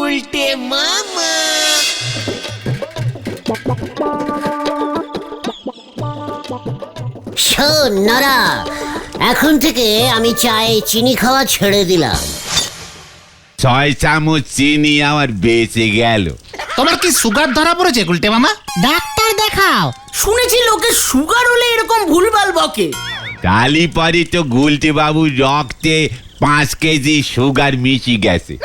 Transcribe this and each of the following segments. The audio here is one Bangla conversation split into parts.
উল্টে মামা। শোন নরা, এখন থেকে আমি চায়ে চিনি খাওয়া ছেড়ে দিলাম। 6 চামচ চিনি আমার বেঁচে গেল। তোমার কি সুগার ধরা পড়েছে গুলটে মামা? ডাক্তার দেখাও। শুনেছি লোকে সুগার হলে এরকম ভুলভাল বকে। তালি পরে তো গুলটে বাবু রক্তে 5 কেজি সুগার মিশি গেছে।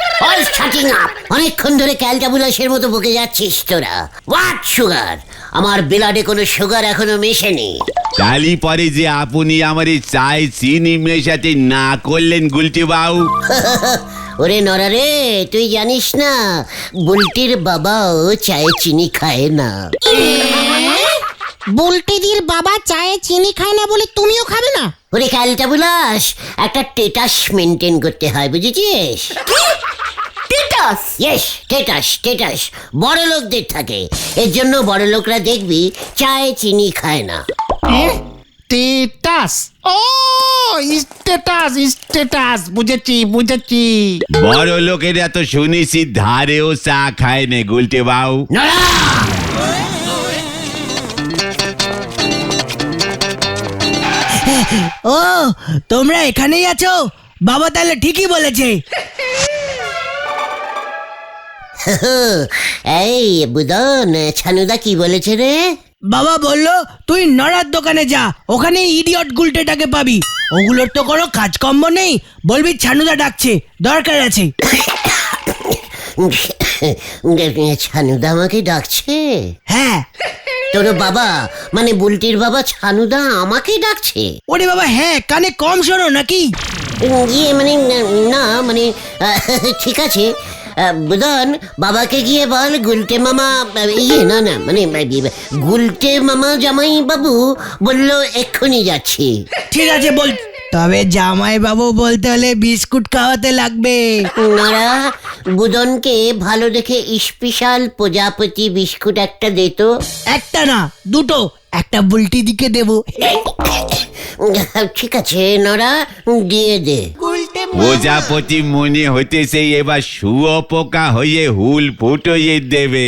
অনেকক্ষণ ধরে ক্যালটাবুলাসের মতো বকে যাচ্ছিস তোরা। What sugar? আমার ব্লাডে কোনো সুগার এখনো মেশেনি। তালি পরে যে আপনি আমার এই চায়ে চিনি মেশাতে না করলেন গুলটে বাবু। ওরে নরা রে, তুই জানিস না বুলটির বাবাও চায়ে চিনি খায় না। বুলটিদির বাবা চায়ে চিনি খায় না বলে তুমিও খাবে না? ওরে ক্যালটাবুলাস, একটা স্ট্যাটাস মেনটেন করতে হয়, বুঝেছিস? টিটাস? ইয়েস, স্ট্যাটাস বড় লোকদের থাকে। এর জন্য বড় লোকরা দেখবি চায়ে চিনি খায় না। স্টেটাস? ও স্টেটাস, বুঝেছি। বড় লোকেরা তো শুনেছি ধারেও চা খায় না গুলটে বাবু। ও তোমরা এখানেই আছো? বাবা তাহলে ঠিকই বলেছে। এই বুদন, ছানুদা কি বলেছে রে? বাবা বললো তুই নড়ার দোকানে যা, ওখানে ইডিয়ট গুলটেটাকে পাবি। ওগুলোর তো কোনো কাজকর্ম নেই, বলবি ছানুদা ডাকছে, দরকার আছে। ছানুদা আমাকে ডাকছে? হ্যাঁ। তোর বাবা মানে বুলটির বাবা ছানুদা আমাকে ডাকছে? ওরে বাবা হ্যাঁ, কানে কম শোনো নাকি? ইয়ে মানে না মানে ঠিক আছে বুদন, বাবাকে গিয়ে বল গুলটে মামা, ইয়ে না মানে গুলটে মামা জামাই বাবু বললো এক্ষুনি যাচ্ছি। ঠিক আছে বল, তবে জামাই বাবু বলতে হলে বিস্কুট খাওয়াতে লাগবে। নারা, বুদনকে ভালো দেখে স্পেশাল প্রজাপতি বিস্কুট একটা দে তো। একটা না দুটো, একটা বুলটি দিকে দেবো। ঠিক আছে নরা, দিয়ে দে। প্রজাপতি মনে হইতেছে এবার শুয়োপোকা হয়ে হুল ফুটোয়ে দেবে।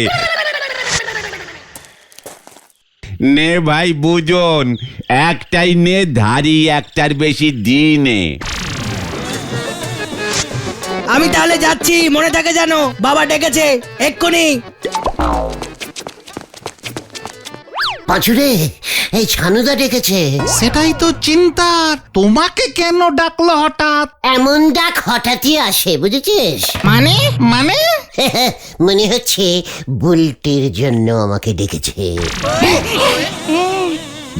নে ভাই বুঝুন, একটাই নে, ধারি একটার বেশি দিনে। আমি তাহলে যাচ্ছি, মনে থাকে জানো, বাবা ডেকেছে এক্ষুনি। পাঁচুরে, এই ছানুদা ডেকেছে। সেটাই তো চিন্তার, তোমাকে কেন ডাকলো হঠাৎ? এমন ডাক হঠাৎই আসে, বুঝেছিস? মানে মনে হচ্ছে বুলটির জন্য আমাকে ডেকেছে।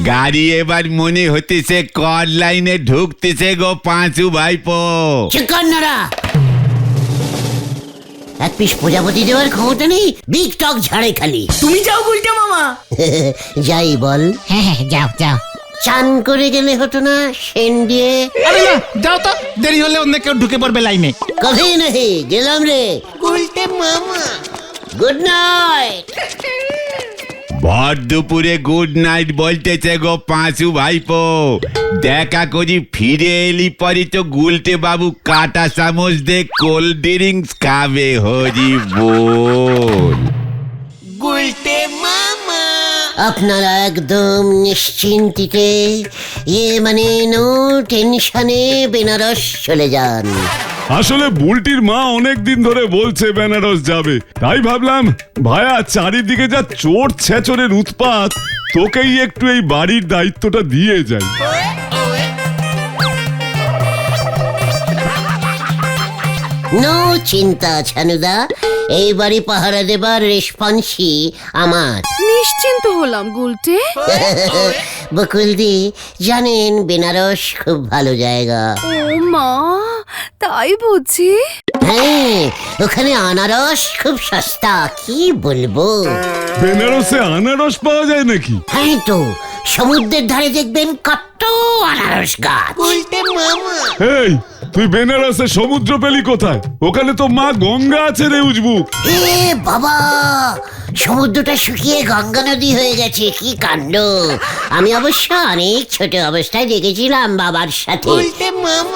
গাড়ি এবার মনে হতেছে কর লাইনে ঢুকতেছে গো পাঁচু ভাইপো। চিকন্নরা, এক পিস প্রজাপতি দেওয়ার ক্ষমতা নেই, বিগ টক ঝাড়ে খালি। তুমি যাও উল্টে মামা। যাই বল? হ্যাঁ যাও। চান করে গেলে হতো না সেন দিয়ে? আরে না, যাও তো, দেরি হলে অন্য কেউ ঢুকে পড়বে লাইনে। কবে নাহি গেলাম রে উল্টে মামা। Good night. ভর দুপুরে গুড নাইট বলতেছে গো পাঁচু ভাইপো। দেখা করি ফিরে এলি পরে তো গুলটে বাবু কাটা চামচ দে কোল্ড ড্রিঙ্কস খাবে। হরি বল। উল্টে মামা। আপনারা একদম নিশ্চিন্তিতে, মানে নো টেনশনে বেনারস চলে যান। আসলে বুলটির মা অনেক দিন ধরে বলছে বেনারস যাবে, তাই ভাবলাম ভায়া চারিদিকে যা চোর ছেচরের উৎপাত, তোকেই একটু এই বাড়ির দায়িত্বটা দিয়ে যাই। নো চিন্তা ছানুদা, এই বাড়ি পাহারা দেবার রেসপন্সি আমার। নিশ্চিন্ত হলাম গুলটে। বকুলদি জানেন বেনারস খুব ভালো জায়গা। ও মা, তাই বুঝি? হ্যাঁ, ওখানে আনারস খুব সস্তা, কি বলবো। বেনারসে আনারস পাওয়া যায় নাকি? হ্যাঁ তো, সমুদ্রের ধারে দেখবেন কত আনারস গাছ। উল্টে মামা। এই তুই বেনারসে সমুদ্র পেলি কোথায়? ওখানে তো মা গঙ্গা আছে রে উজবুক। হে বাবা, সমুদ্রটা শুকিয়ে গঙ্গা নদী হয়ে গেছে, কি কাণ্ড। আমি অবশ্য অনেক ছোট অবস্থায় দেখেছিলাম বাবার সাথে।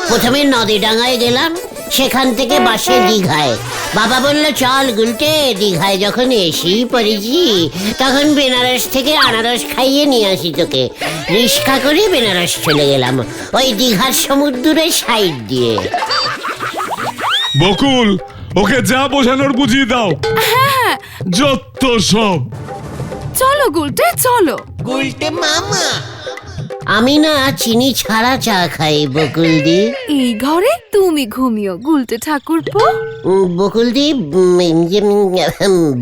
প্রথমে নদী ডাঙায় গেলাম, সেখান থেকে বাসে দীঘায়। বাবা বলল চল গুলটে, দীঘায় যখন এসেই পড়েছি তখন বেনারস থেকে আনারস খাইয়ে নিয়ে আসি তোকে। রিক্সা করে বেনারস চলে গেলাম, ওই দীঘার সমুদ্রের সাইড দিয়ে। বকুল, ওকে যা বোঝানোর বুঝিয়ে দাও। যত সব। চলো গুলটে চলো। আমি না চিনি ছাড়া চা খাই বকুলদি। এই ঘরে তুমি ঘুমিও গুলটে ঠাকুরপো। বকুলদি,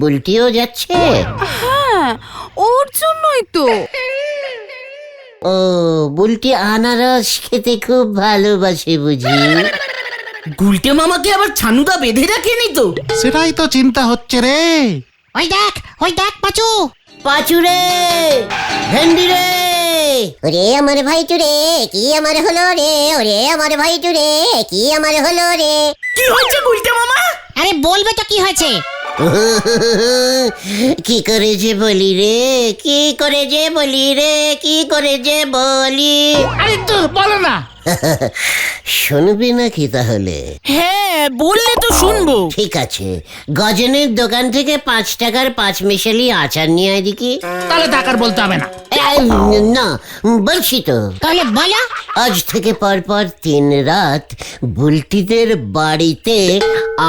বুলটিও যাচ্ছে? হ্যাঁ, ওর জন্যই তো। ও, বুলটি আনারস খেতে খুব ভালোবাসে বুঝি। গুলটে মামাকে আবার ছানুদা বেঁধে রাখেনি তো? সেটাই তো চিন্তা হচ্ছে রে। ওই দেখ পাচু। পাচুরে, ভেন্ডি রে। ওরে আমার ভাই চুরে, কি আমার হলো রে? ওরে আমার ভাই চুরে, কি আমার হলো রে? কি হয়েছে গুলটে মামা? আরে বলবে তো কি হয়েছে। কি করে যে বলি রে, কি করে যে বলি রে, কি করে যে বলি। আরে তো বলো না। শুনবি নাকি তাহলে? হ্যাঁ, বললে তো শুনবো। ঠিক আছে, গজনের দোকান থেকে 5 টাকার 5 মিশালি আচার নিয়ে আয় দেখি। তাহলে টাকার বলতে হবে না। না, বলছি তো। তাহলে বলো। আজ থেকে পরপর 3 রাত বুলটিদের বাড়িতে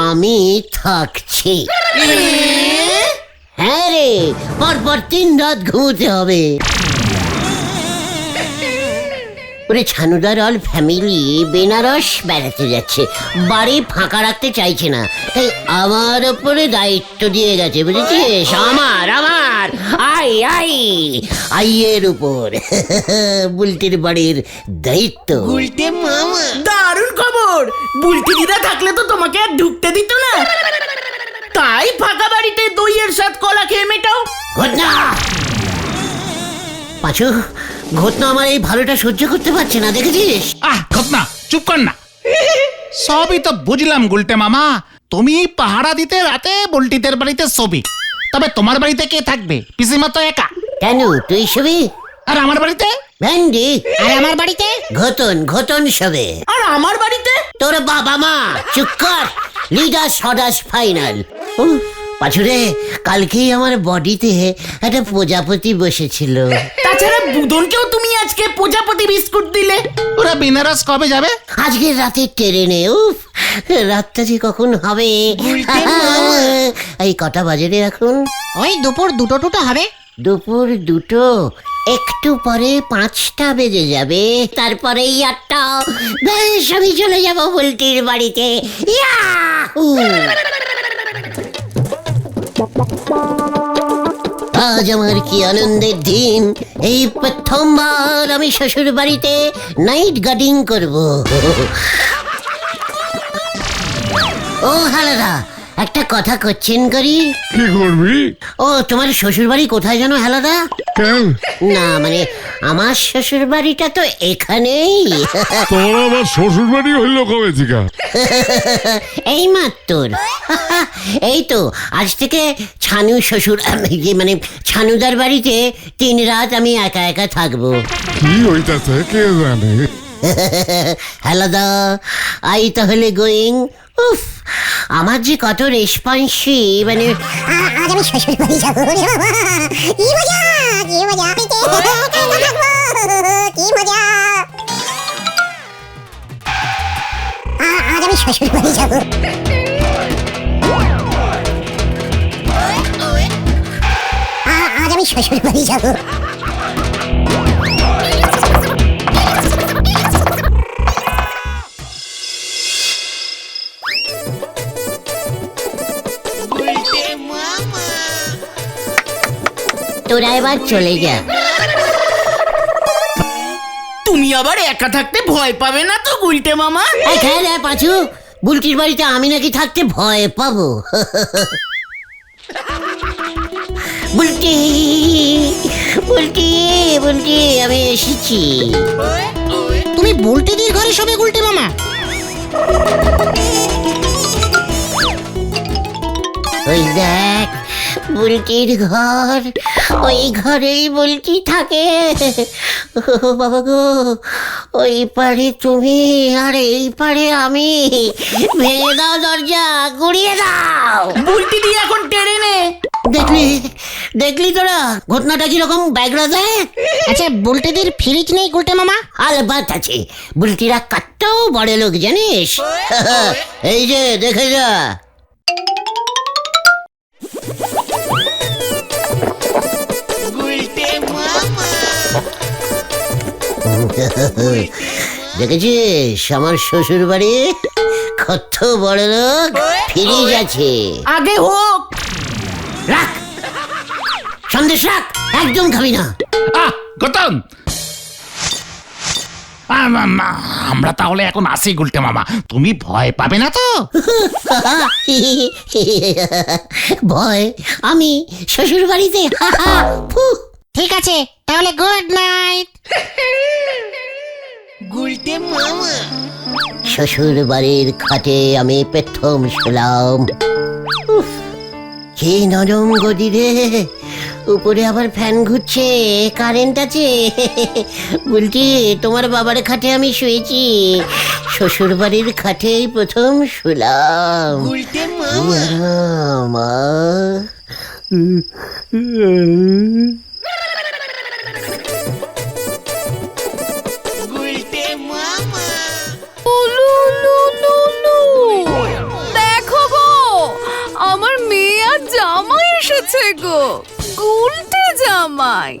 আমি থাকছি। হ্যাঁ রে, পরপর 3 রাত ঘুমোতে হবে। ওরে ছানুদার অল ফ্যামিলি বেনারস বেড়াতে যাচ্ছে, বাড়ি ফাঁকা রাখতে চাইছে না, তাই আমার ওপরে দায়িত্ব দিয়ে গেছে, বুঝেছিস? আমার আইয়ের উপর বুলটির বাড়ির দায়িত্ব। দারুণ খবর। বুলটি দিদা থাকলে তো তোমাকে আর ঢুকতে দিত না, তাই ফাঁকা বাড়িতে দইয়ের সাথে কলা খেয়ে মেটাও। ঘটনা পাঁচু, ঘটনা আমার এই ভালোটা সহ্য করতে পারছে না, দেখেছিস? ঘটনা চুপ কর না। সবই তো বুঝলাম গুলটে মামা, তুমি পাহারা দিতে রাতে বুলটিদের বাড়িতে শোবে, তবে তোমার বাড়িতে কে থাকবে? পিসিমা তো একা। কেন, তুই শুবি? আর আমার বাড়িতে? ভেন্ডি। আর আমার বাড়িতে? ঘটন শোবে। আর আমার বাড়িতে? তোর বাবা মা। চুপ কর, লিডার সদাস ফাইনাল। পাছুরে, কালকেই আমার বডিতে একটা প্রজাপতি বসেছিল। তাছাড়া বুদনকেও তুমি আজকে প্রজাপতি বিস্কুট দিলে। ওরা বেনারস কবে যাবে? আজকে রাতে ট্রেনে। উফ, রাতটা যে কখন হবে। এই কটা বাজে রে এখন? ওই দুপুর 2টো হবে। দুপুর 2টো, একটু পরে 5টা বেজে যাবে, তারপরে 8টা। বেশ, আমি চলে যাব বুলটির বাড়িতে। ইয়াহু! আজ আমার কি আনন্দের দিন। এই প্রথমবার আমি শ্বশুর বাড়িতে নাইট গার্ডিং করব। ও হালাদা, একটা কথা করছেন করি। কি করবি? ও, তোমার শ্বশুর বাড়ি কোথায় জানো হালাদা? কেন? না মানে, আমার শ্বশুর বাড়িটা তো এখানেই। তোর আবার শ্বশুর বাড়ি হইলো কবে থেকে? এই মাত্র। এই তো আজ থেকে ছানু শ্বশুর, মানে ছানুদার বাড়িতে 3 রাত আমি একা একা থাকবো। কি হইতাছে কে জানে। হালাদা, আই তাহলে গোয়িং। উফ, আমার যে কত রেসপন্সি, মানে আজ আমি শ্বশুর বাড়ি যাবো। কি মজা, কি মজা, কি মজা। আজ আমি শ্বশুর বাড়ি যাবো। আজ আমি শ্বশুর বাড়ি যাবো। তোরা এবার চলে যা। তুমি আবার একা থাকতে ভয় পাবে না তো গুলটে মামা? খেয়ে দেয় পাঁচু, বুলটির বাড়িতে আমি নাকি থাকতে ভয় পাবো? বুলটি, বুলটি, বুলটি, আমি এসেছি। তুমি বুলটিদির ঘরে শোবে গুলটে মামা? ওই দেখ, বুলটির ঘর, ওই ঘরেই বুলটি থাকে। ও বাবা গো, ওই পারে তুমি আর এই পারে আমি। ভেঙে দাও দরজা, গুড়িয়ে দাও। বুলটি দিয়ে এখন টেনে নে। দেখলি দেখলি তোরা ঘটনাটা কিরকম ব্যাগরা দেয়। আচ্ছা বুলটিদের ফ্রিজ নেই গুলটে মামা? আলবাত আছে, বুলটিরা কত বড় লোক জানিস। এই যে দেখে যা। দেখেছিস আমার শ্বশুর বাড়ি কত বড় লোক, ফ্রিজ আছে। আগে হোক। রাখ সন্দেশ, রাখ, একদম খাবি না। গৌতম, আমরা তাহলে এখন আসি গুলটে মামা, তুমি ভয় পাবে না তো? ভয় আমি শ্বশুর বাড়িতে? ঠিক আছে তাহলে গুড নাইট। শ্বশুর বাড়ির খাটে আমি প্রথম শুলাম। উফ, কি নরম গদি রে, উপরে আবার ফ্যান ঘুরছে, কারেন্ট আছে। বলছি তোমার বাবার খাটে আমি শুয়েছি, শ্বশুর বাড়ির খাটেই প্রথম শুলাম। মা দেখো গো, আমার মেয়ে আর জামাই এসেছে গো, গুলটে জামাই।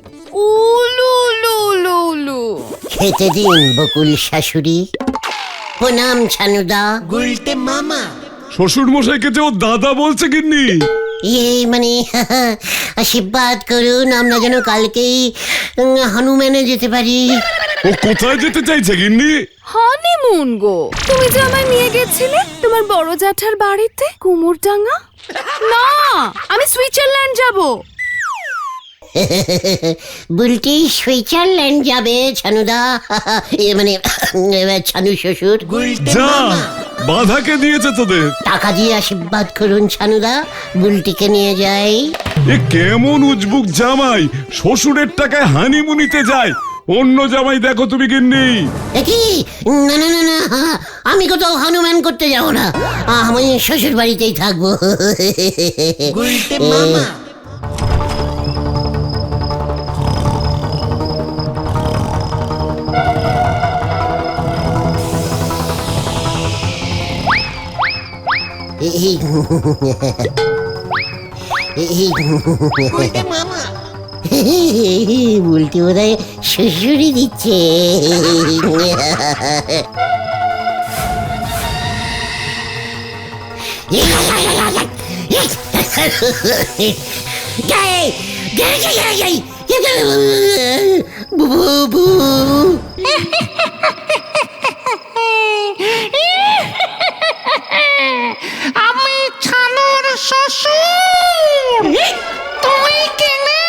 উলু লু লু লু। খেতে দিন বকুল শাশুড়ি। প্রণাম ছানুদা। শ্বশুর মশাইকে যে ও দাদা বলছে গিন্নি। মানে আশীর্বাদ করুন আমরা যেন কালকেই হনুমানে যেতে পারি। ও কোথায় যেতে চাইছে গিন্নি? হানিমুন গো। তুমি যে আমায় নিয়ে গেছিলে তোমার বড় জ্যাঠার বাড়িতে কুমোরডাঙ্গা। না, আমি সুইজারল্যান্ড যাব। বুলটি সুইজারল্যান্ড যাবে ছানুদা, মানে ছানু শ্বশুর। যা, বাধাকে দিয়েছে তোদের। টাকা দিয়ে আশীর্বাদ করুন ছানুদা, বুলটিকে নিয়ে যাই। এ কেমন উজবুক জামাই, শ্বশুরের টাকায় হানিমুনিতে যায়। অন্য জামাই দেখো তুমি গিন্নি। কি না না না না, আমি কোথাও হনুমান করতে যাবো না, আমি শ্বশুর বাড়িতেই থাকবো। বুলটি বোধহয় শ্বশুরই দিচ্ছে। আমি ছানুর শ্বশুর, তুই কেনে?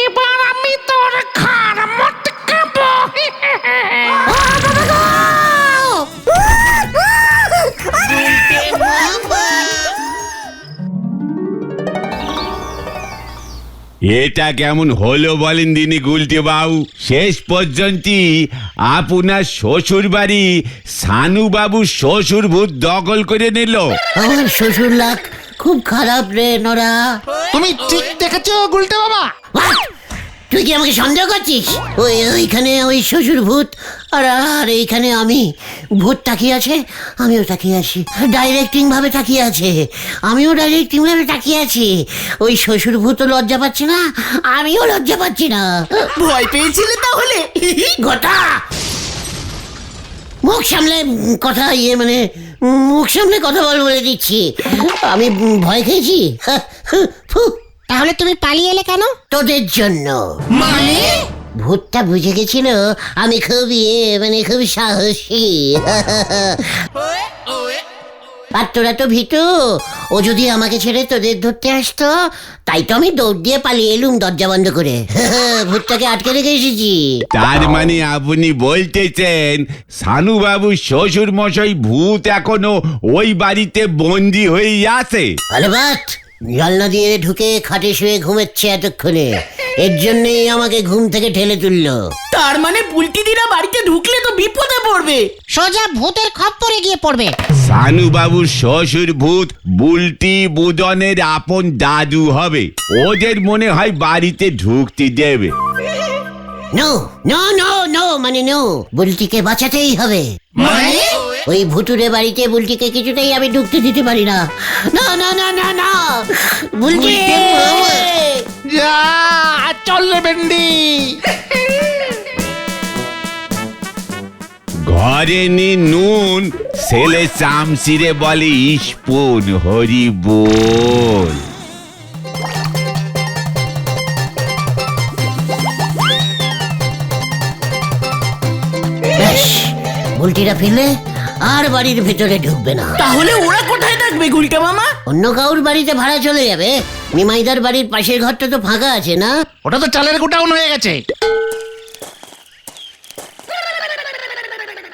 এবার আমি তোর ঘাড় মটকাবো। এটা কেমন হলো বলেন দিনি গুলটে বাবু? শেষ পর্যন্ত আপনার শ্বশুর বাড়ি সানু বাবু শ্বশুর ভূত দখল করে নিল। আমার শ্বশুর লাগ খুব খারাপ রে নোরা। তুমি ঠিক দেখেছো গুলটে বাবা? What? তুই কি আমাকে সন্দেহ করছিস? ওইখানে ওই শ্বশুর ভূত, আর এইখানে আমি। ভূত তাকিয়ে আছে, আমিও তাকিয়ে আছি। ডাইরেক্টিং ভাবে তাকিয়ে আছে, আমিও ডাইরেক্টিং ভাবে তাকিয়ে আছি। ওই শ্বশুর ভূতও লজ্জা পাচ্ছে না, আমিও লজ্জা পাচ্ছি না। ভয় পেয়েছিলে তাহলে? গোটা মুখ সামলে কথা, মানে মুখ সামলে কথা বলে দিচ্ছি। আমি ভয় খেয়েছি? ফু, তাহলে তুমি পালিয়ে এলে কেন? তোদের জন্য। মানে? ভূতটা বুঝে গেছিল আমি খুব মানে খুব সাহসী। আর তোরা তো ভীতু, ও যদি আমাকে ছেড়ে তোদের ধরতে আসতো, তাই তো আমি দৌড় দিয়ে পালিয়ে এলুম দরজা বন্ধ করে। ভূতটাকে আটকে রেখে এসেছি। তার মানে আপনি বলতেছেন সানু বাবু শ্বশুর মশাই ভূত এখনো ওই বাড়িতে বন্দি হয়ে আছে? আরে বাট, জানলা দিয়ে ঢুকে খাটে শুয়ে ঘুমাচ্ছে এতক্ষণে, এর জন্যই আমাকে ঘুম থেকে ঠেলে তুললো। তার মানে বুলটি দিদা বাড়িতে ঢুকলে তো বিপদে পড়বে। সোজা ভূতের খপ্পরে গিয়ে পড়বে। সানু বাবুর শ্বশুর ভূত বুলটি বুদনের আপন দাদু হবে, ওদের মনে হয় বাড়িতে ঢুকতে দেবে। নো নো নো নো মানে নো, বুলটিকে বাঁচাতেই হবে। ওই ভুতুরে বাড়িতে বুলটিকে কিছুতেই আমি ঢুকতে দিতে পারি না। না না না না না, বুলটি যা চল রে ভেন্ডি। ঘরে নি নুন, ছেলে চামচিরে বলে স্পুন, হরি বল। ব্যাস, বুলটিরা ফিরলে আর বাড়ির ভেতরে ঢুকবে না। তাহলে ওরা কোথায় থাকবে গুলটে মামা? অন্য কাউর বাড়িতে ভাড়া চলে যাবে। নিমাইদার বাড়ির পাশের ঘরটা তো ফাঁকা আছে না? ওটা তো চালের গোটাউন হয়ে গেছে।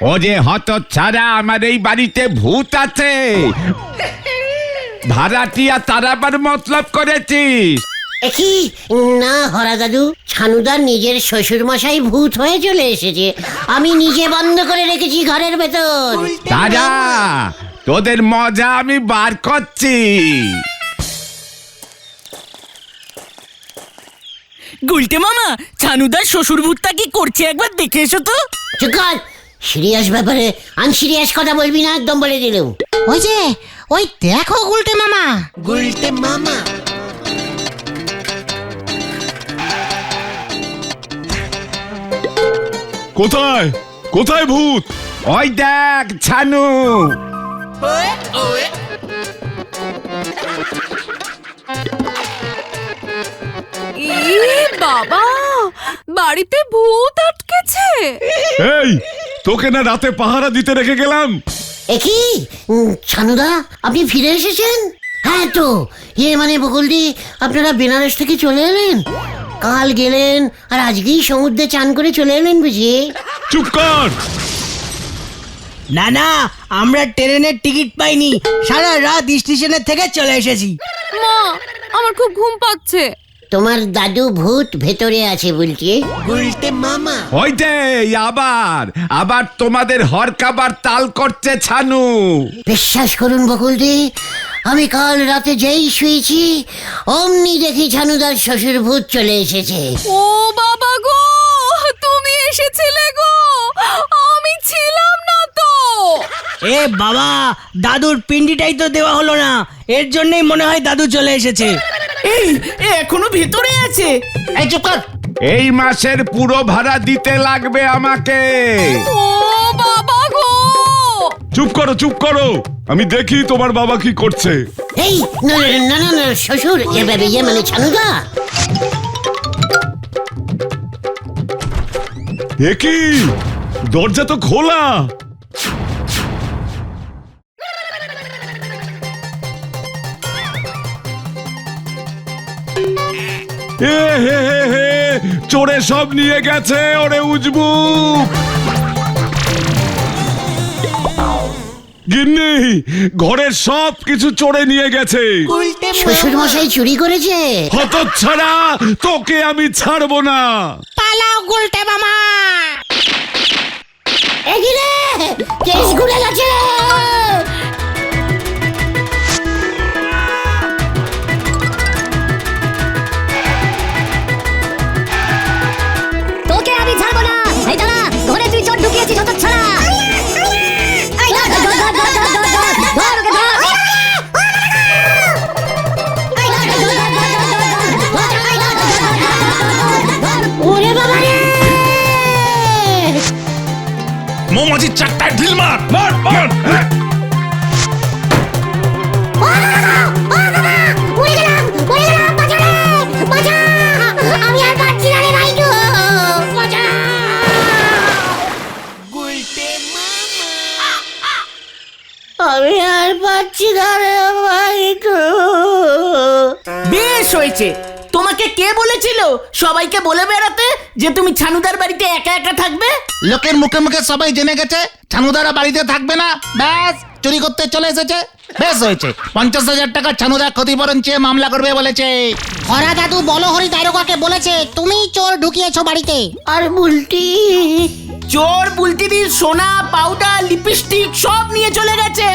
ও যে হত ছাড়া, আমার এই বাড়িতে ভূত আছে। ভাড়াটিয়া তারাবার মতলব করেছিস? কি না হরা দাদু, ছানুদার নিজের শ্বশুর মশাই ভূত হয়ে চলে এসেছে। আমি নিজে বন্ধ করে রেখেছি ঘরের ভেতর। দাদা, তোদের মজা আমি বার করছি। গুলটে মামা, ছানুদার শ্বশুর ভূতটা কি করছে একবার দেখে এসো তো। চুকার, সিরিয়াস ব্যাপারে আনসিরিয়াস কথা বলবি না, একদম বলে দিলুম। ওই যে ওই দেখো গুলটে মামা। গুলটে মামা কোথায় কোথায় ভূত? ওই দেখ ছানু। বাবা, বাড়িতে ভূত আটকেছে। এই, তোকে না রাতে পাহারা দিতে রেখে গেলাম। কি ছানুদা, আপনি ফিরে এসেছেন? হ্যাঁ তো, মানে বকুলদি, আপনারা বেনারস থেকে চলে এলেন? কাল গেলেন আর আজকেই সমুদ্রে চান করে চলে এলেন বুঝি? চুপ কর। না না, আমরা ট্রেনের টিকিট পাইনি, সারা রাত স্টেশনের থেকে চলে এসেছি। মা, আমার খুব ঘুম পাচ্ছে। তোমার দাদু ভূত ভেতরে আছে বলছি। গুলটে মামা ওই যে আবার আবার তোমাদের হরকাবার তাল করছে ছানু। বিশ্বাস করুন বকুলদি, আমি কাল রাতে যেই শুয়েছি অমনি দেখি ছানুদার শ্বশুর ভূত চলে এসেছে। ও বাবা গো, তুমি এসেছিলে গো, আমি ছিলাম না তো। এ বাবা, দাদুর পিন্ডিটাই তো দেওয়া হলো না, এর জন্যই মনে হয় দাদু চলে এসেছে। এই এ এখনো ভেতরে আছে। এই চুপ কর। এই মাসের পুরো ভাড়া দিতে লাগবে আমাকে। ও বাবা গো, চুপ করো চুপ করো, আমি দেখি তোমার বাবা কি করছে। এই না না না না, শ্বশুর মানে ছানুদা। এ কি, দরজা তো খোলা। এ হে হে হে, চোরে সব নিয়ে গেছে ওরে উজবুক। গিন্নি, ঘরের সব কিছু চোরে নিয়ে গেছে। শ্বশুর মশাই চুরি করেছে? হতচ্ছাড়া, তোকে আমি ছাড়বো না। পালাও গুলটে মামা। এগিরে, কেস ঘুরে গেছে। তোকে আমি ছাড়বো না। এই দাঁড়া, ঘরে তুই চোর ঢুকিয়েছিস হতচ্ছাড়া। ওরে বাবা রে! মোমোজির চারটায় ঢিল মার মার মার। আমি আর পারছি না রে ভাইটু, বাঁচা! আমি আর পারছি না রে ভাইটু। বেশ হয়েছে। তোমাকে কে বলেছিল সবাইকে বলে বেড়াতে যে তুমি ছানুদার বাড়িতে একা একা থাকবে? লোকের মুখে মুখে সবাই জেনে গেছে ছানুদারা বাড়িতে থাকবে না, ব্যাস চুরি করতে চলে এসেছে। বেশ হয়েছে, 50,000 টাকা ছানুদা ক্ষতিপূরণ চেয়ে মামলা করবে বলেছে। খরা দাদু বলহরি দারোগাকে বলেছে তুমি চোর ঢুকিয়েছো বাড়িতে। আর বুলটি চোর বুলটিদির সোনা পাউডার লিপস্টিক সব নিয়ে চলে গেছে।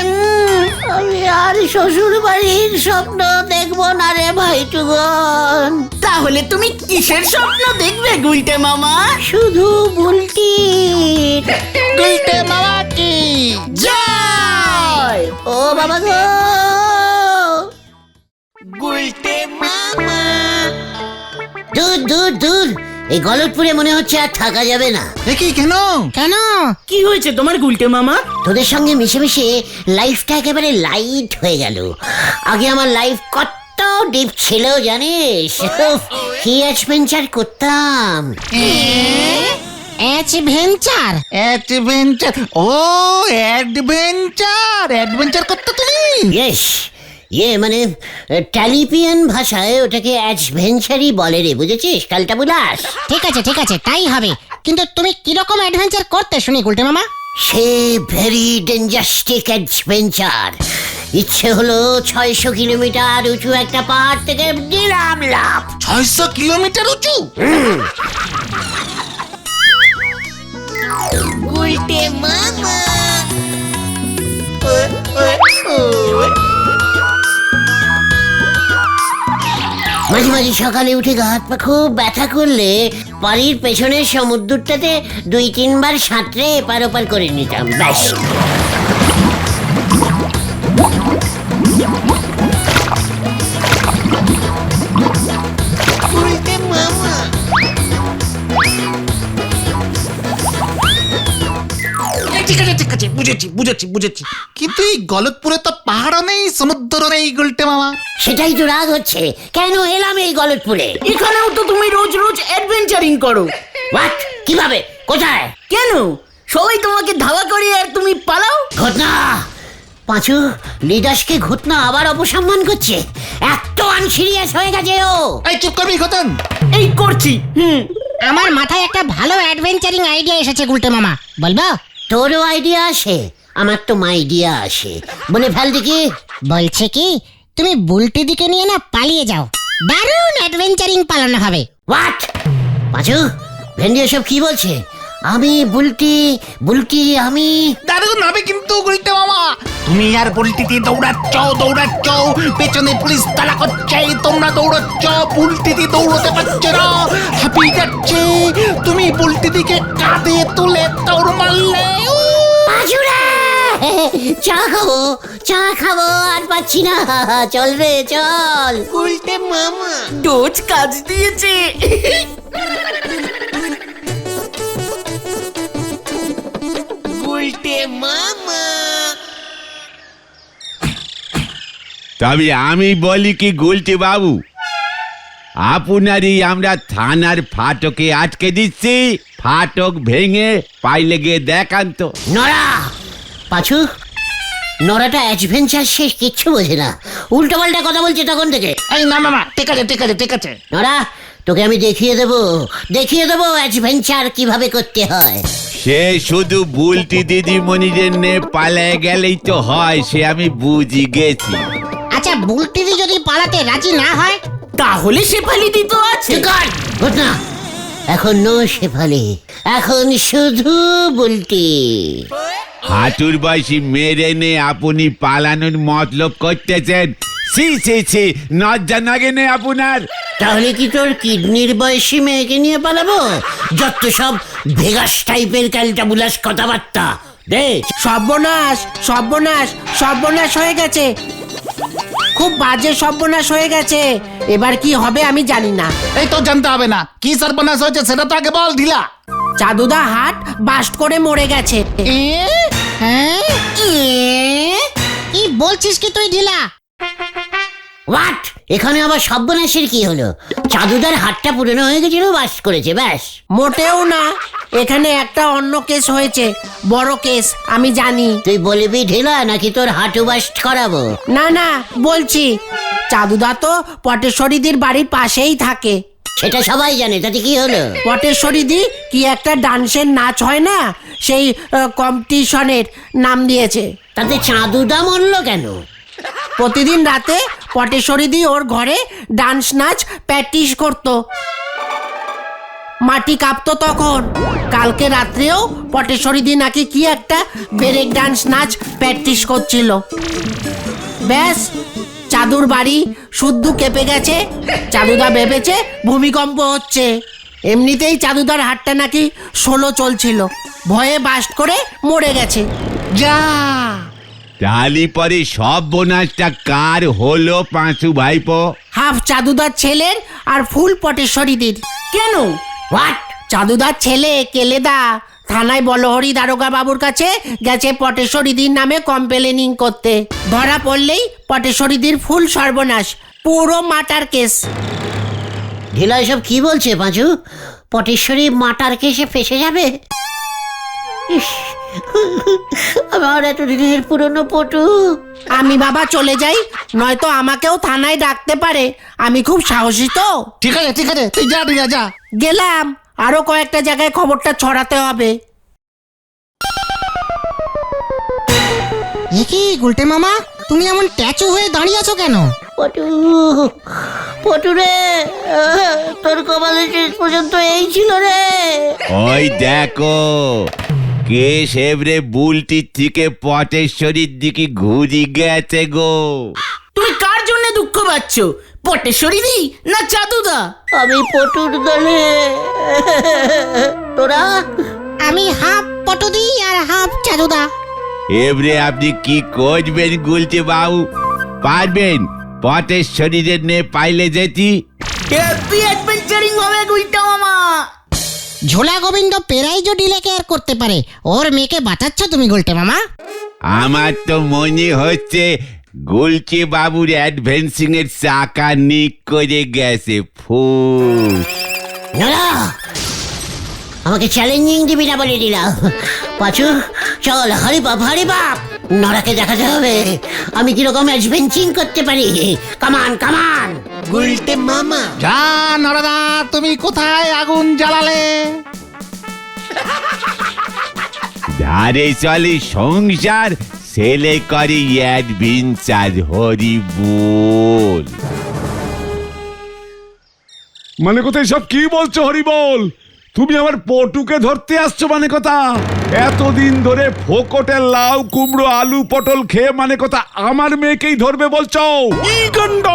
আমি আর শ্বশুর বাড়ির স্বপ্ন দেখবো না রে ভাইটুগন। তাহলে তুমি কিসের স্বপ্ন দেখবে গুলটে মামা? শুধু বুলটি। গুলটে মামা কি জয়। ও বাবা গো, গুলটে মামা। দূর দূর দূর, এই গলতপুরে মনে হচ্ছে আর থাকা যাবে না। কি কেন? কেন? কি হয়েছে তোমার গুলটে মামা? তোদের সঙ্গে মিশে মিশে লাইফটা একেবারে লাইট হয়ে গেল। আগে আমার লাইফ কত ডিপ ছিল জানিস? উফ, কি অ্যাডভেঞ্চার করতাম। অ্যাডভেঞ্চার? অ্যাডভেঞ্চার? ও অ্যাডভেঞ্চার করতে তুমি? ইয়েস, মানে ট্যালিপিয়ান ভাষায় ওটাকে অ্যাডভেঞ্চারই বলে রে, বুঝেছিস কালটা বুলাস? ঠিক আছে তাই হবে, কিন্তু তুমি কিরকম অ্যাডভেঞ্চার করতে শুনি গুলটে মামা? সে ভেরি ডেঞ্জাস্টিক অ্যাডভেঞ্চার। ইচ্ছে হলো 600 কিলোমিটার উঁচু একটা পাহাড় থেকে দিলাম লাফ। 600 কিলোমিটার উঁচু? গুলটে মামা। মাঝে মাঝে সকালে উঠে গা হাত পা খুব ব্যথা করলে বাড়ির পেছনের সমুদ্রটাতে 2-3 বার সাঁতরে এপার ওপার করে নিতাম, ব্যাস। গুলটে মামা। ঠিক আছে বুঝেছি, কিন্তু এই গলতপুরে তো পাহাড়ও নেই, সমুদ্র নেই গুলটে মামা। সেটাই তো রাগ হচ্ছে, কেন এলাম এই গলতপুরে? এখানেও তো তুমি রোজ রোজ অ্যাডভেঞ্চারিং করো। হোয়াট? কিভাবে? কোথায়? কেন সবাই তোমাকে ধাওয়া করে আর তুমি পালাও? ঘটনা পাঁচু, লিডাসকে ঘটনা আবার অপসম্মান করছে। এত আনসিরিয়াস হয়ে গেছে ও। এই চুপ করবি খতন। এই করছি। আমার মাথায় একটা ভালো অ্যাডভেঞ্চারিং আইডিয়া এসেছে গুলটে মামা, বলবো? তোরও আইডিয়া আসে, আমার তো মাইডিয়া আসে। বলে ফেল দেখি। বলছে কি তুমি বুলটি দিকে নিয়ে না পালিয়ে যাও, দারুণ অ্যাডভেঞ্চারিং পালানো হবে। হোয়াট? পাঁচু, ভেন্ডি এসব কি বলছে? আমি বুলটি আমি দারুণ হবে কিন্তু গুলটে মামা। তুমি আর বুলটিতে দৌড়াচ্ছ, পেছনে পুলিশ তালা করছে, তোমরা দৌড়াচ্ছ, বুলটিতে দৌড়তে পারছে না, হাঁপিয়ে যাচ্ছে। তুমি বুলটিদিকে কাঁধে তুলে দৌড় মারলে। পাঁচুরা, চা খাবো আর পাচ্ছি না। চল রে চল। গুলটে মামা ডোজ কাজ দিয়েছে। গুলটে মামা। তবে আমি বলি কি গুলটে বাবু, আপনারই আমরা থানার ফাটকে আটকে দিচ্ছি, ফাটক ভেঙে পাইলে গিয়ে দেখান তো। নড়া, পাঁচু, নড়াটা অ্যাডভেঞ্চার শেষ কিচ্ছু বোঝে না, উল্টো পাল্টা কথা বলছে তখন থেকে। এই না মামা, ঠিক আছে। নড়া, তোকে আমি দেখিয়ে দেবো অ্যাডভেঞ্চার কিভাবে করতে হয়। সে শুধু বুলটি দিদিমণিদের নে পালায় গেলেই তো হয়, সে আমি বুঝি গেছি। আচ্ছা বুলটিদি যদি পালাতে রাজি না হয়? তাহলে শেফালি দিত আছে। ঘটনা এখন নো শেফালি, এখন শুধু বুলটি। হাঁটুর বয়সী মেরে নে আপনি পালানোর মতলব করতেছেন? সি লজ্জা লাগে নে আপনার? তাহলে কি তোর কিডনির বয়সী মেয়েকে নিয়ে পালাবো? যত সব ভেগাস টাইপের ক্যালটাবুলাস কথাবার্তা। দেখ, সর্বনাশ হয়ে গেছে, খুব বাজে সর্বনাশ হয়ে গেছে। এবার কি হবে আমি জানি না। এই তো জানতে হবে না, কি সর্বনাশ হয়েছে সেটা তো আগে বল ঢিলা। চাঁদুদা হাট বাস্ট করে মরে গেছে। হ্যাঁ? কি বলছিস কি তুই ঢিলা? হোয়াট? এখানে আবার সর্বনাশের কি হলো? চাঁদুদার হাতটা পুরনো হয়ে গেছিল, বাস করেছে, ব্যাস। মোটেও না, এখানে একটা অন্য কেস হয়েছে, বড় কেস, আমি জানি। তুই বলবি ঢিলা নাকি তোর হাঁটু বাস্ট করাবো? না বলছি, চাঁদুদা তো পটেশ্বরীদির বাড়ির পাশেই থাকে। সেটা সবাই জানে, তাতে কি হলো? পটেশ্বরীদি কি একটা ডান্সের নাচ হয় না, সেই কম্পিটিশনের নাম দিয়েছে। তাতে চাঁদুদা মরলো কেন? প্রতিদিন রাতে পটেশ্বরীদি ওর ঘরে ডান্স নাচ প্র্যাকটিস করতো। মাটি কাঁপতো তখন। কালকে রাত্রেও পটেশ্বরীদি নাকি কি একটা ব্রেক ডান্স নাচ প্র্যাকটিস করছিল। ব্যাস, চাদুর বাড়ি শুদ্ধ কেঁপে গেছে। চাদুদা ভেবেছে ভূমিকম্প হচ্ছে। এমনিতেই চাদুদার হাতটা নাকি 16 চলছিল, ভয়ে বাস্ট করে মরে গেছে। যা তালি পরে সব বোনাসটা কার হলো পাঁচু ভাইপো? হাফ চাদুদার ছেলের আর ফুল পটেশ্বরীদির। কেন? হোয়াট? চাদুদার ছেলে কেলেদা থানায় বলহরি দারোগা বাবুর কাছে গেছে পটেশ্বরীদির নামে কমপ্লেনিং করতে। ধরা পড়লেই পটেশ্বরীদির ফুল সর্বনাশ, পুরো মার্টার কেস। ঢিলা এসব কি বলছে পাঁচু? পটেশ্বরী মাটার কেসে ফেসে যাবে? ইস, আমার এতদিনের পুরনো পটু। আমি বাবা চলে যাই, নয়তো আমাকেও থানায় ডাকতে পারে। আমি খুব সাহসী তো। ঠিক আছে তুই যা রিয়া যা। গেলাম, আরো কয়েকটা জায়গায় খবরটা ছড়াতে হবে। এ কি গুলটে মামা, তুমি এমন ট্যাচু হয়ে দাঁড়িয়ে আছো কেন? পটু, পটু রে, তোর কপালে শেষ পর্যন্ত এই ছিল রে। ওই দেখো কে সেবরে বুলটির থেকে পটেশ্বরীর দিকে ঘুরি গেছে গো। তুমি কার জন্য দুঃখ পাচ্ছ, পটেশ্বরীদি না চাদুদা? আমি পটুর দলে। তোরা? আমি হাফ পটুদি আর হাফ চাদুদা। এবারে আপনি কি করবেন গুলতে বাবু? পারবেন পটেশ্বরীদের নে পাইলে যেতি? হ্যাপি অ্যাডভেঞ্চারিং হবে গুলটা মামা। ঝোলা গোবিন্দ পেরাই যদি লেকে আর করতে পারে, ওর মেয়েকে বাঁচাচ্ছ তুমি গুলটে মামা? আমার তো মনে হচ্ছে গুলচে বাবুর অ্যাডভেন্সিং এর চাকা নিক করে গেছে। ফুস নড়া, আমাকে চ্যালেঞ্জিং দিবি না বলে দিলাম। পাঁচু চল, হরি বাপ নড়াকে দেখাতে হবে আমি কিরকম অ্যাডভেঞ্চিং করতে পারি। কামান কামান। গুলটে মামা যা নরদা, তুমি কোথায় আগুন জ্বালালে? ধারে চলে সংসার, ছেলে করে অ্যাডভেঞ্চার। হরি বল। মানে কথা সব কি বলছো হরি বল? তুমি আমার পটুকে ধরতে আসছো মানে কথা? এতদিন ধরে ফোকটের লাউ কুমড়ো আলু পটল খেয়ে মানে কথা আমার মেয়েকেই ধরবে বলছো? কি কাণ্ড!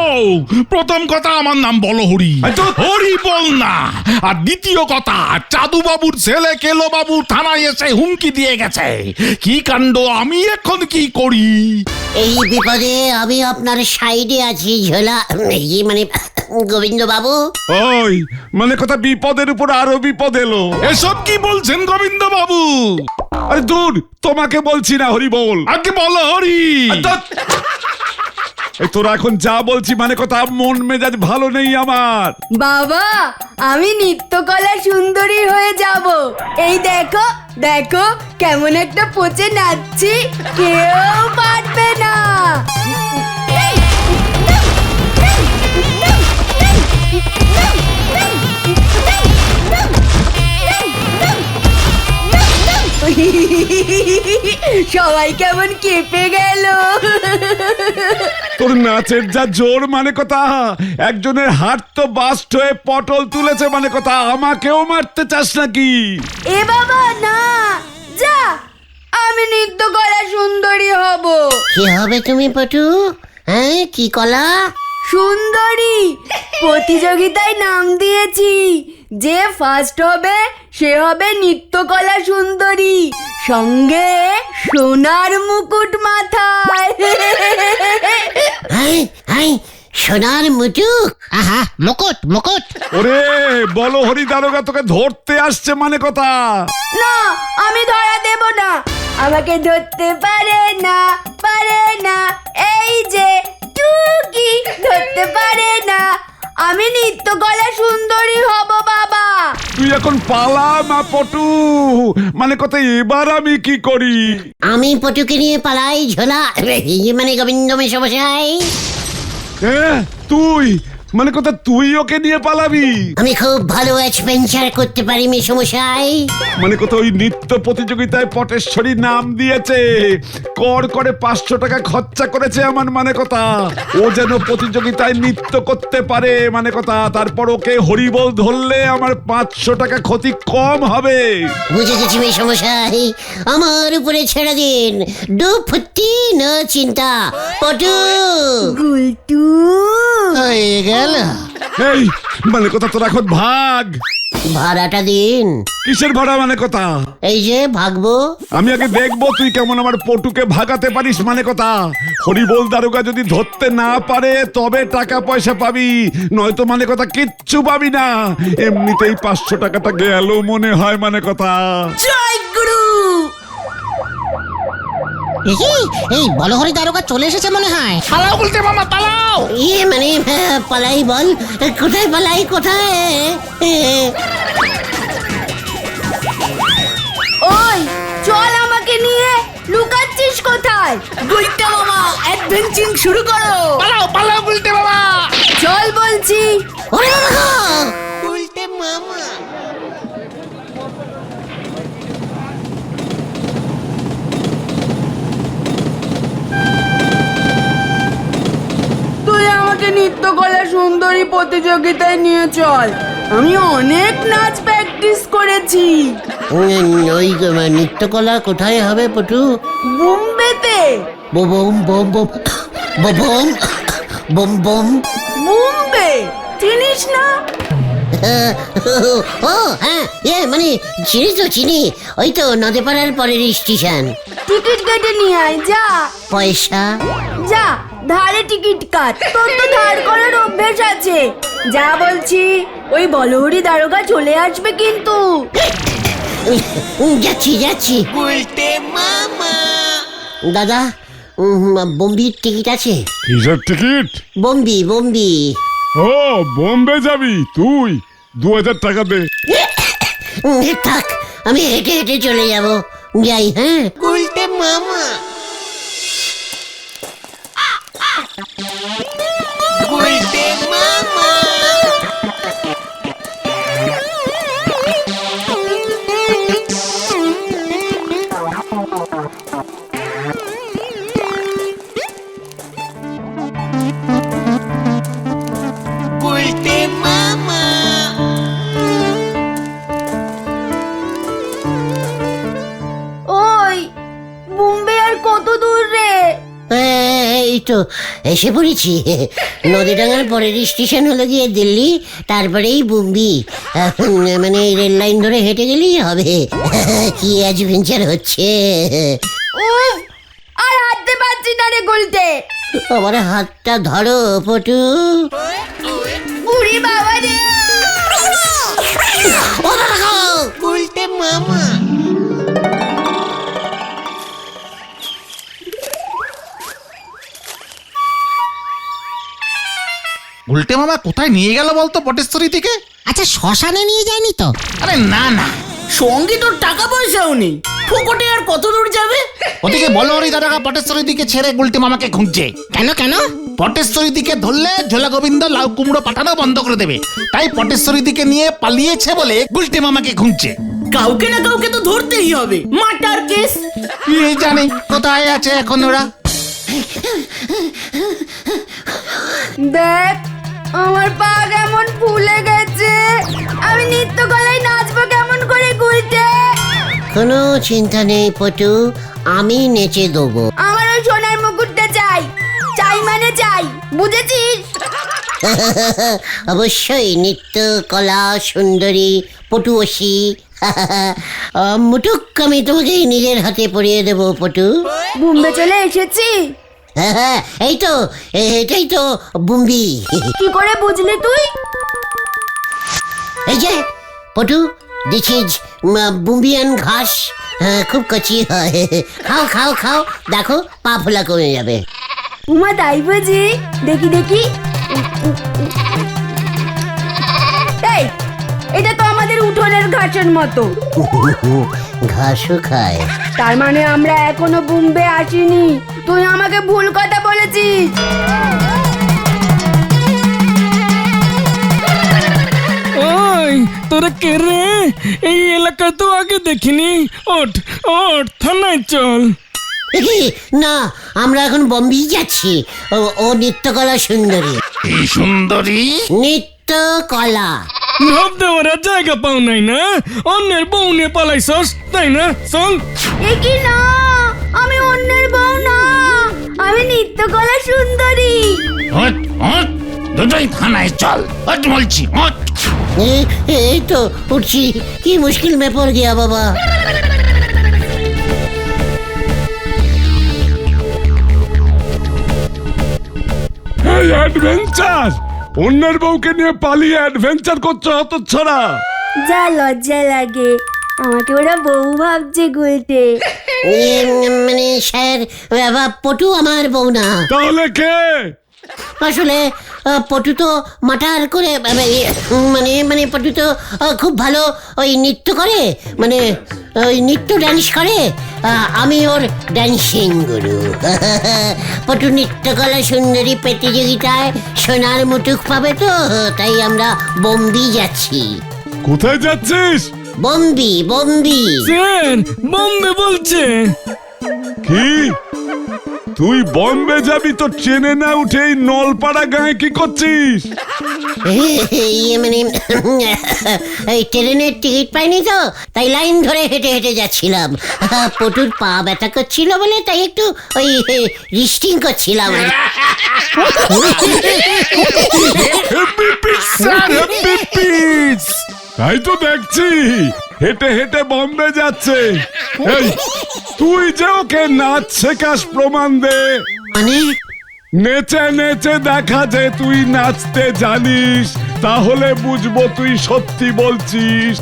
প্রথম কথা আমার নাম বলহরি, হরি বল না। আর দ্বিতীয় কথা, চাদু বাবুর ছেলে কেলো বাবু থানায় এসে হুমকি দিয়ে গেছে। কি কাণ্ড! আমি এখন কি করি? এই বিপদে আমি আপনার সাইডে আছি ঝোলা, মানে গোবিন্দ বাবু। ওই মানে কথা বিপদের উপর আরো বিপদ এলো। এসব কি বলছেন গোবিন্দ বাবু? আরে দূর, তোমাকে বলছি না হরি বল, আগে বলো হরি। এই তোরা এখন যা বলছি মানে কথা মন মেজাজ ভালো নেই আমার। বাবা, আমি নৃত্যকলা সুন্দরী হয়ে যাব। এই দেখো দেখো কেমন একটা পচে নাচছি, কেউ পারবে না। সবাই কেমন কেঁপে গেল। তোর নাচের যা জোর মানে কথা, একজনের হাত তো বাস্ট হয়ে পটল তুলেছে মানে কথা, আমাকেও মারতে চাস নাকি? এ বাবা না, যা, আমি নৃত্যকলা সুন্দরী হব। কি হবে তুমি পটু? হ্যাঁ, কি কলা? সুন্দরী প্রতিযোগিতায় নাম দিয়েছি, যে ফার্স্ট হবে সে হবে নৃত্যকলা সুন্দরী, সঙ্গে সোনার মুকুট মাথায়। হ্যাঁ হ্যাঁ, সোনার মুটুক। আহা, মুকুট মুকুট। ওরে বলো হরি দারোগা তোকে ধরতে আসছে মানে কথা। না, আমি ধরা দেব না, আমাকে ধরতে পারে না, পারে না। এই যে টুকি ধরতে পারে না, আমি নৃত্যকলা সুন্দরী হব বাবা। তুই এখন পালা না পটু, মানে কথা এবার আমি কি করি? আমি পটুকে নিয়ে পালাই ঝোলা, মানে গোবিন্দ মেশামশাই। তুই মানে কথা তুই ওকে নিয়ে পালাবি? আমি খুব ভালো অ্যাডভেঞ্চার করতে পারি মেসমশাই। মানে কথা ওই নৃত্য প্রতিযোগিতায় পটেশ্বরী নাম দিয়েছে, কর করে 500 টাকা খরচা করেছে আমার মানে কথা। ও যেন প্রতিযোগিতায় নৃত্য করতে পারে মানে কথা, তারপর ওকে হরিবোল ধরলে আমার 500 টাকা ক্ষতি কম হবে। বুঝে গেছি মেসমশাই, আমার উপরে ছেড়ে দিন, ফুটি না চিন্তা। পটু গুলটু হয়ে গেল। এই মানে কথা তোর এখন ভাগ। ভাড়াটা দিন। কিসের ভাড়া মানে কথা? এই যে ভাগবো। আমি আগে দেখবো তুই কেমন আমার পটুকে ভাগাতে পারিস মানে কথা। হরিবোল দারোগা যদি ধরতে না পারে তবে টাকা পয়সা পাবি, নয়তো মানে কথা কিচ্ছু পাবি না। এমনিতেই 500 টাকাটা গেল মনে হয় মানে কথা। জয় গুরু। এই বলহরি দারোগা চলে এসেছে মনে হয়। পালাও গুলটে মামা পালাও। মানে পালাই বল, কোথায় পালাই কোথায়? ওই চল আমাকে নিয়ে, লুকাচ্ছিস কোথায়? গুলটে মামা অ্যাডভেঞ্চারিং শুরু করো। পালাও পালাও গুলটে মামা। চল বলছি। ওরে বাবা! তুই আমাকে নৃত্যকলা সুন্দরী প্রতিযোগিতায় নিয়ে চল, আমি অনেক নাচ প্র্যাকটিস করেছি। ওই নৃত্যকলা কোথায় হবে পটু? বোম্বেতে। বোম বোম বোম বোম বোম বোম। বোম্বে চিনিস না? ও হ্যাঁ, মানে চিনি তো চিনি, ওই তো নদীপাড়ার পরের স্টেশন। টিকিট কেটে নিয়ে আয় যা। পয়সা? যা ধারে টিকিট কাট, তোর তো ধার করার অভ্যেস আছে। যা বলছি, ওই বলহরি দারোগা চলে আসবে কিন্তু। যাচ্ছি যাচ্ছি। দাদা, বোম্বির টিকিট আছে? কিসের টিকিট? বোম্বি বোম্বি। ও বোম্বে যাবি তুই? 2000 টাকা দে। থাক, আমি হেঁটে হেঁটে চলে যাব। যাই হ্যাঁ। ওই বোম্বে আর কত দূর রে? এই তো এসে পড়েছি। নদীডাঙ্গার পরের স্টেশন হলো গিয়ে দিল্লি, তারপরেই বোম্বি। মানে রেল লাইন ধরে হেঁটে গেলেই হবে। কি অ্যাডভেঞ্চার হচ্ছে! উফ, আর হাঁটতে পারছি না রে গুলটে। আমার হাতটা ধরো পটু। বুড়ি বাবা রে। গুলটে মামা কোথায় নিয়ে গেল বলতো পটেশ্বরী থেকে? আচ্ছা শ্মশানে নিয়ে যায়নি তো? আরে না না, সঙ্গে তোর টাকা পয়সাও নেই, ফোকটে আর কত দূর যাবে? ওদিকে বলহরি দারোগা পটেশ্বরীর দিকে ছেড়ে গুলটে মামাকে খুঁজছে। কেন কেন? পটেশ্বরী দিকে ধরলে ঝোলা গোবিন্দ লাউ কুমড়ো পাঠানো বন্ধ করে দেবে, তাই পটেশ্বরী দিকে নিয়ে পালিয়েছে বলে গুলটে মামাকে খুঁজছে। কাউকে না কাউকে তো ধরতেই হবে। Martyr case. কে জানে কোথায় আছে এখন ওরা। দেখ আমার পা কেমন ফুলে গেছে, আমি নৃত্যকলায় নাচবো কেমন করে গুলটে? কোনো চিন্তা নেই পটু, আমি নেচে দেবো। আমার ওই সোনার মুকুটটা চাই, চাই মানে চাই, বুঝেছিস? অবশ্যই নৃত্য কলা সুন্দরী পটুয়সী। মুটুক আমি তোমাকে নিজের হাতে পরিয়ে দেবো পটু। বোম্বে চলে এসেছি। এই তো, এটাই তো বোম্বি। কি করে বুঝলি তুই? এই যে পটু, দিস ইজ বোম্বিয়ান ঘাস। খুব কচি হয়। খাও খাও খাও, দেখো পা ফোলা কমে যাবে। উমা তাই বুঝি? দেখি দেখি। এই, এটা তো আমাদের উঠোনের ঘাসের মতো। ঘাসও খায়? তার মানে আমরা এখনো বোম্বে আসিনি। তুই আমাকে ভুল কথা বলেছিস। তোরা কে রে? এই এলাকা তো আগে দেখিনি। ওঠ ওঠ, থানায় চল। এ কি? না, আমরা এখন বম্বে যাচ্ছি। ও নৃত্যকলা সুন্দরী। এই সুন্দরী নৃত্যকলা। ভাব দেওয়ার আর জায়গা পাও নাই না? অন্যের বউ নিয়ে পালাইছস তাই না? চল। এ কি না, আমি অন্যের বউ না, আমি নৃত্যকলা সুন্দরী। হট হট, দুটোই থানায় চল। হট বলছি, হট। এই তো উঠছি। কি মুশকিল মে পড় গিয়া বাবা। এই অ্যাডভেঞ্চার! অন্যের বউকে নিয়ে পালিয়ে অ্যাডভেঞ্চার করছো হতচ্ছাড়া। যা লজ্জা লাগে, আমাকে ওরা বউ ভাবছে গুলটে। মানে স্যার, পটু আমার বউ না। তাহলে কে? আসলে পটু তো মাটার করে, মানে মানে পটু তো খুব ভালো ওই নৃত্য করে, মানে ওই নৃত্য ড্যান্স করে। আমি ওর ড্যান্সিং গুরু। পটু নৃত্যকলা সুন্দরী প্রতিযোগিতায় সোনার মুটুক পাবে তো, তাই আমরা বম্বে যাচ্ছি। কোথায় যাচ্ছিস? বম্বে বম্বে। স্যার, বম্বে বলছে। কি? তুই বম্বে যাবি তো ট্রেনে না উঠে এই নলপাড়া গায়ে কি করছিস? ইয়ে মানে এই ট্রেনের টিকিট পাইনি তো, তাই লাইন ধরে হেঁটে হেঁটে যাচ্ছিলাম। পটুর পা ব্যথা করছিল বলে তাই একটু ওই রিস্টিং করছিলাম। তাই তো দেখছি হেঁটে হেঁটে বম্বে যাচ্ছে। এই, তুই যে ওকে নাচ শেখাস প্রমাণ দে। মানে নেচে নেচে দেখা যে তুই নাচতে জানিস, তাহলে বুঝবো তুই সত্যি বলছিস।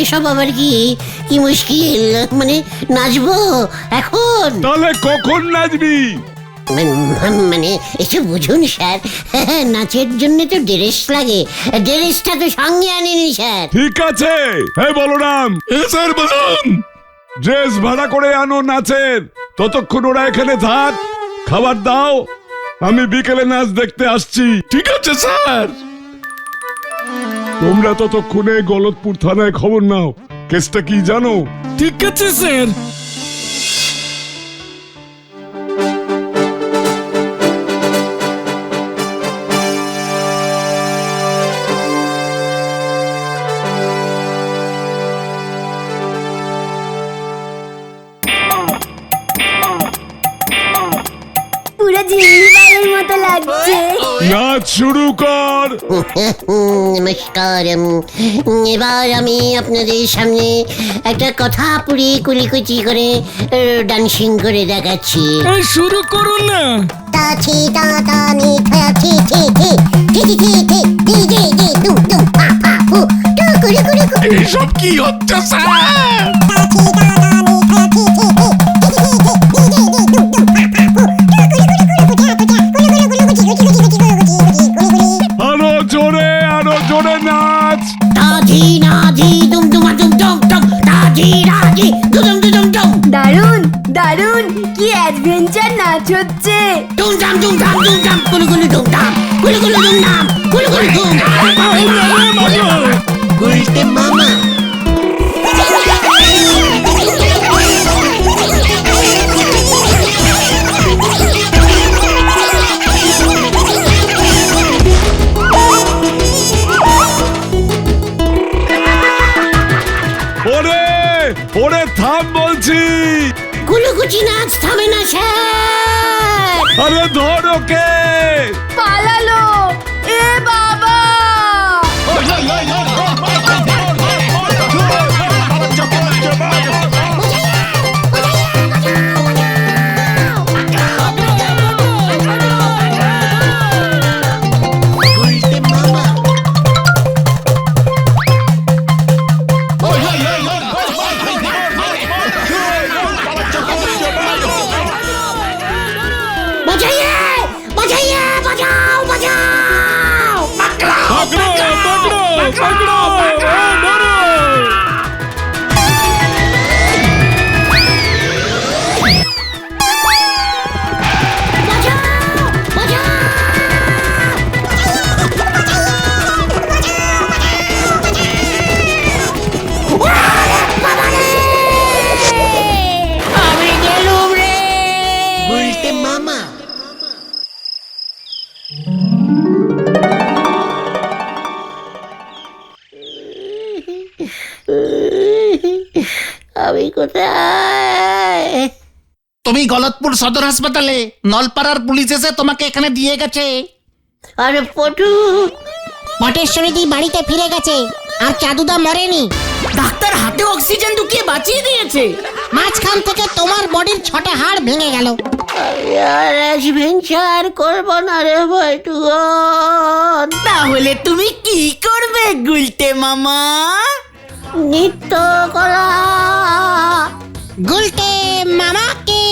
এসব আবার কি কি মুশকিল? মানে নাচবো এখন? তাহলে কখন নাচবি? মানে একটু বুঝুন স্যার, নাচের জন্য তো ড্রেস লাগে, ড্রেসটা তো সঙ্গে আনিনি স্যার। ঠিক আছে, হ্যাঁ বলরাম। স্যার বলুন। ড্রেস ভাড়া করে আনো নাচের, ততক্ষণ ওরা এখানে থাক, খাবার দাও, আমি বিকেলে নাচ দেখতে আসছি। ঠিক আছে স্যার। তোমরা ততক্ষণে গলতপুর থানায় খবর নাও। কেসটা কি জানো? ঠিক আছে স্যার। পুরো জিম্মিবারের মতো লাগছে। নাচ শুরু কর। নমস্কার। এবার আমি আপনাদের সামনে একটা কথা পুরি কুলিকুচি করে ডান্সিং করে দেখাচ্ছি। এই শুরু করো না। তা ছি তা তা নি খা ছি ছি ছি ছি ছি ছি ছি জি জি জি দুম দুম পা পা ফু টু কুড়ি কুড়ি কুড়ি। এইসব কি হচ্ছে স্যার? তা ছি তা তা নি খা ছি ছি ছি ছি ছি ছি জি জি জি দুম দুম পা পা ফু টু কুড়ি কুড়ি কুড়ি কুচা কুচা কুড়ি কুড়ি কুড়ি কুচি কুচি কুচি কুচি কুচি কুচি কুড়ি কুড়ি। আরো জোরে নাচ। তাজি নাজি দুম দুমা দুম দুম দুম, তাজি নাজি দুম দুম দুম। দারুন দারুন, কি অ্যাডভেঞ্চার নাচ হচ্ছে। দুম দাম দুম দাম দুম দাম, কুলু কুলু দুম দাম, কুলু কুলু দুম দাম, কুলু কুলু দুম। গুলটে মামা। ওরে ওরে থাম বলছি। কুলুকুচি নাচ থামে না স্যার। আরে ধর ওকে। পালালো। এ বাবা, বাজাইয়ে বাজাইয়ে বাজাও বাজাও। কোথায়? তুমি গলতপুর সদর হাসপাতালে, নলপাড়ার পুলিশ এসে তোমাকে এখানে দিয়ে গেছে। আরে পটু, পটেশ্বরী দি বাড়িতে ফিরে গেছে, আর চাদুদা মরেনি। ডাক্তার হাতে অক্সিজেন ঢুকিয়ে বাঁচিয়ে দিয়েছে। মাঝখান থেকে তোমার বডির 6টা হাড় ভেঙে গেল। আমি আর অ্যাডভেঞ্চার করবো না রে পটু। তাহলে তুমি কি করবে গুলটে মামা? নৃত্য করা। গুলটে মামা কি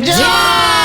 জয়!